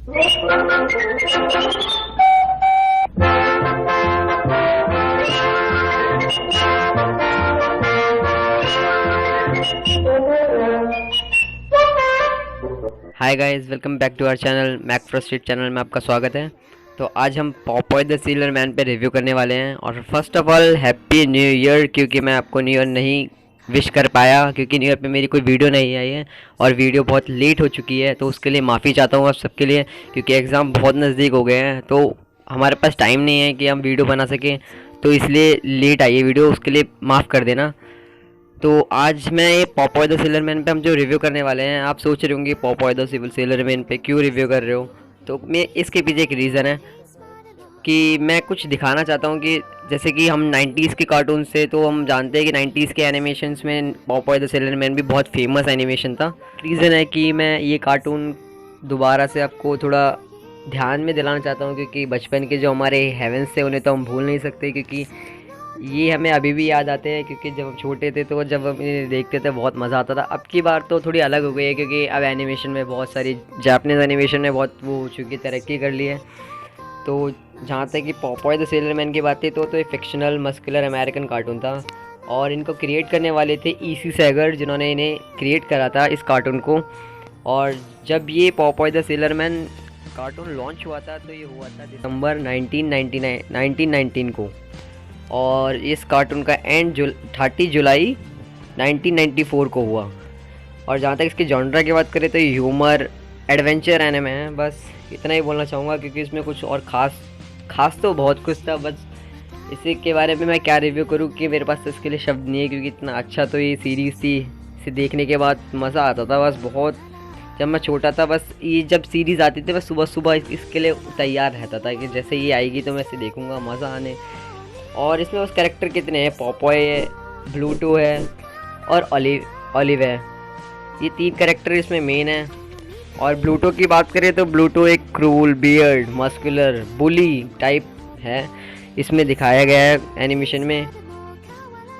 Hi guys, welcome back to our channel Mac frustrate channel में आपका स्वागत है। तो आज हम पॉपॉय द सेलर मैन पे रिव्यू करने वाले हैं। और first of all happy new year, क्योंकि मैं आपको न्यू ईयर नहीं विश कर पाया क्योंकि न्यू ईयर पे मेरी कोई वीडियो नहीं आई है और वीडियो बहुत लेट हो चुकी है। तो उसके लिए माफ़ी चाहता हूँ आप सबके लिए, क्योंकि एग्ज़ाम बहुत नज़दीक हो गए हैं तो हमारे पास टाइम नहीं है कि हम वीडियो बना सकें, तो इसलिए लेट आई है वीडियो, उसके लिए माफ़ कर देना। तो आज मैं ये पॉपॉय द सेलर मैन पे हम जो रिव्यू करने वाले हैं, आप सोच रहे होंगे पॉपॉय द सेलर मैन पे क्यों रिव्यू कर रहे हो। तो मैं इसके पीछे एक रीज़न है कि मैं कुछ दिखाना चाहता हूँ कि जैसे कि हम 90s के कार्टून से, तो हम जानते हैं कि 90s के एनिमेशंस में पॉपॉय द सेलर मैन भी बहुत फेमस एनिमेशन था। रीज़न है कि मैं ये कार्टून दोबारा से आपको थोड़ा ध्यान में दिलाना चाहता हूँ, क्योंकि बचपन के जो हमारे हेवेंस थे उन्हें तो हम भूल नहीं सकते, क्योंकि ये हमें अभी भी याद आते हैं। क्योंकि जब हम छोटे थे तो जब हम इन्हें देखते थे बहुत मज़ा आता था। अब की बार तो थोड़ी अलग हो गई है, क्योंकि अब एनिमेशन में बहुत सारी जापानीज़ एनिमेशन में बहुत वो हो चुकी, तरक्की कर ली है। तो जहाँ तक कि पॉपॉय द सेलर मैन की बात थी तो ये फिक्शनल मस्कुलर अमेरिकन कार्टून था और इनको क्रिएट करने वाले थे ईसी सैगर, जिन्होंने इन्हें क्रिएट करा था इस कार्टून को। और जब ये Popeye the sailor man cartoon launch हुआ था तो ये हुआ था दिसंबर 1919 को, और इस कार्टून का एंड 30 जुलाई 1994 को हुआ। और जहाँ तक इसके जॉनरा की बात करें तो ह्यूमर एडवेंचर एनिमे है, बस इतना ही बोलना चाहूँगा, क्योंकि इसमें कुछ और ख़ास तो बहुत कुछ था। बस इसी के बारे में मैं क्या रिव्यू करूँ कि मेरे पास तो इसके लिए शब्द नहीं है, क्योंकि इतना अच्छा तो ये सीरीज़ थी। इसे देखने के बाद मज़ा आता था बस बहुत। जब मैं छोटा था बस ये जब सीरीज़ आती थी बस सुबह सुबह इसके लिए तैयार रहता था कि जैसे ये आएगी तो मैं इसे देखूँगा, मज़ा आने। और इसमें उस कैरेक्टर कितने हैं, पॉपॉय है, ब्लूटो है और ऑलिव है। ये 3 कैरेक्टर इसमें मेन है। और ब्लूटो की बात करें तो ब्लूटो एक क्रूल, बियर्ड, मस्कुलर, बुली टाइप है इसमें दिखाया गया है एनिमेशन में।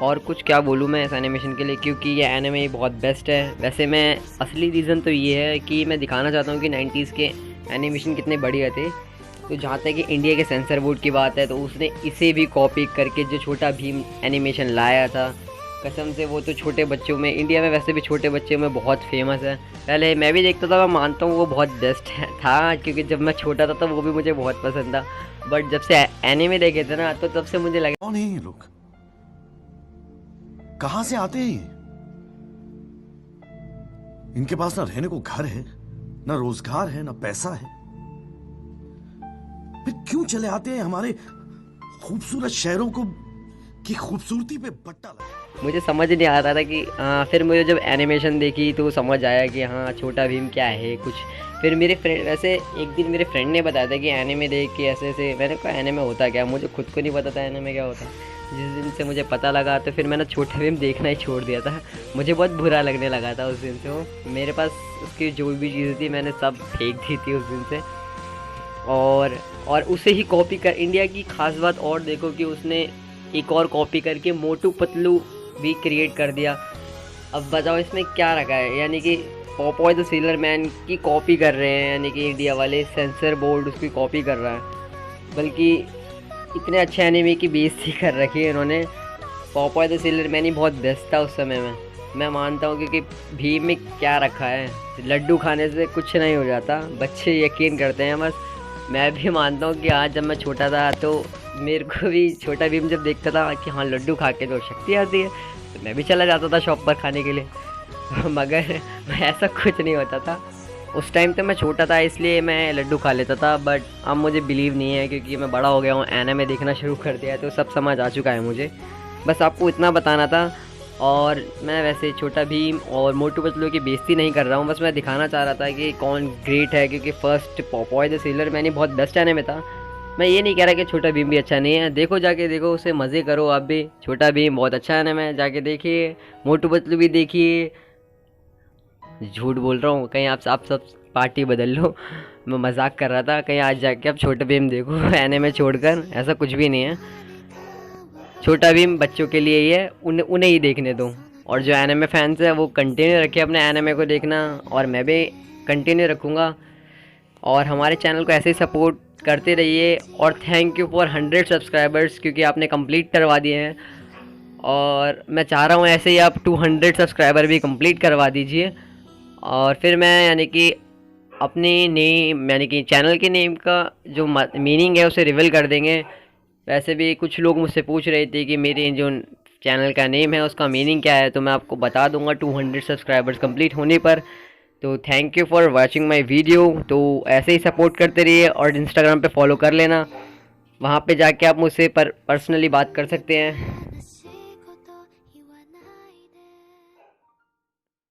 और कुछ क्या बोलूँ मैं इस एनिमेशन के लिए, क्योंकि ये एनिमे बहुत बेस्ट है। वैसे मैं असली रीज़न तो ये है कि मैं दिखाना चाहता हूँ कि 90s के एनिमेशन कितने बढ़िया थे। तो जहाँ तक कि इंडिया के सेंसर बोर्ड की बात है तो उसने इसे भी कॉपी करके जो छोटा भीम एनिमेशन लाया था, कसम से वो तो छोटे बच्चों में, इंडिया में वैसे भी छोटे बच्चों में बहुत फेमस है। पहले मैं भी देखता था, मैं मानता हूँ वो बहुत बेस्ट था, क्योंकि जब मैं छोटा था तो वो भी मुझे बहुत पसंद था। बट जब से एनिमे देखे थे ना तो तब से मुझे लगा कौन है ये लोग, कहां से आते हैं इनके पास ना रहने को घर है, ना रोजगार है, ना पैसा है, फिर क्यों चले आते हैं हमारे खूबसूरत शहरों को की खूबसूरती पे बट्टा लगा। मुझे समझ नहीं आ रहा था कि फिर मुझे जब एनिमेशन देखी तो समझ आया कि हाँ छोटा भीम क्या है कुछ। फिर मेरे फ्रेंड, वैसे एक दिन मेरे फ्रेंड ने बताया था कि एनिमे देख के ऐसे ऐसे, मैंने कहा एनिमे होता क्या, मुझे खुद को नहीं पता था एनिमे क्या होता। जिस दिन से मुझे पता लगा तो फिर मैंने छोटा भीम देखना ही छोड़ दिया था। मुझे बहुत बुरा लगने लगा था उस दिन से। वो मेरे पास उसकी जो भी चीज़ें थी मैंने सब फेंक दी थी उस दिन से। और उसे ही कॉपी कर, इंडिया की खास बात और देखो कि उसने एक और कॉपी करके मोटू पतलू भी क्रिएट कर दिया। अब बताओ इसमें क्या रखा है, यानी कि पॉपॉय द सेलर मैन की कॉपी कर रहे हैं, यानी कि इंडिया वाले सेंसर बोर्ड उसकी कॉपी कर रहा है। बल्कि इतने अच्छे एनिमे की बेइज्जती कर रखी है इन्होंने। पॉपॉय द सेलर मैन ही बहुत बेस्ट था उस समय में, मैं मानता हूँ, क्योंकि भीम में क्या रखा है, लड्डू खाने से कुछ नहीं हो जाता, बच्चे यकीन करते हैं बस। मैं भी मानता हूँ कि आज जब मैं छोटा था तो मेरे को भी छोटा भीम जब देखता था कि हाँ लड्डू खा के तो शक्ति आती है, तो मैं भी चला जाता था शॉप पर खाने के लिए। मगर ऐसा कुछ नहीं होता था उस टाइम। तो मैं छोटा था इसलिए मैं लड्डू खा लेता था, बट अब मुझे बिलीव नहीं है, क्योंकि मैं बड़ा हो गया हूँ, एनिमे देखना शुरू कर दिया है तो सब समझ आ चुका है मुझे। बस आपको इतना बताना था। और मैं वैसे छोटा भीम और मोटू पतलू की बेइज्जती नहीं कर रहा हूँ, बस मैं दिखाना चाह रहा था कि कौन ग्रेट है, क्योंकि first Popeye the sailor man ही बहुत बेस्ट एनिमे था। मैं ये नहीं कह रहा कि छोटा भीम भी अच्छा नहीं है, देखो जाके देखो, उसे मज़े करो आप भी। छोटा भीम बहुत अच्छा एनिमे है, जाके देखिए। मोटू पतलू भी देखिए। झूठ बोल रहा हूँ, कहीं आप सब पार्टी बदल लो। मैं मजाक कर रहा था, कहीं आज जाके आप छोटा भीम देखो एनिमे छोड़कर, ऐसा कुछ भी नहीं है। छोटा भीम बच्चों के लिए ही है, उन्हें ही देखने दो। और जो एनिमे फैंस है वो कंटिन्यू रखे अपने एनिमे को देखना, और मैं भी कंटिन्यू रखूँगा। और हमारे चैनल को ऐसे ही सपोर्ट करते रहिए। और थैंक यू फॉर 100 सब्सक्राइबर्स, क्योंकि आपने कंप्लीट करवा दिए हैं और मैं चाह रहा हूँ ऐसे ही आप 200 सब्सक्राइबर भी कंप्लीट करवा दीजिए। और फिर मैं यानी कि अपनी नेम यानी कि चैनल के नेम का जो मीनिंग है उसे रिवील कर देंगे। वैसे भी कुछ लोग मुझसे पूछ रहे थे कि मेरे जो चैनल का नेम है उसका मीनिंग क्या है, तो मैं आपको बता दूंगा 200 सब्सक्राइबर्स कंप्लीट होने पर। तो thank you for watching my video. तो ऐसे ही सपोर्ट करते रहिए और इंस्टाग्राम पे फॉलो कर लेना, वहाँ पे जाके आप मुझसे पर्सनली बात कर सकते हैं।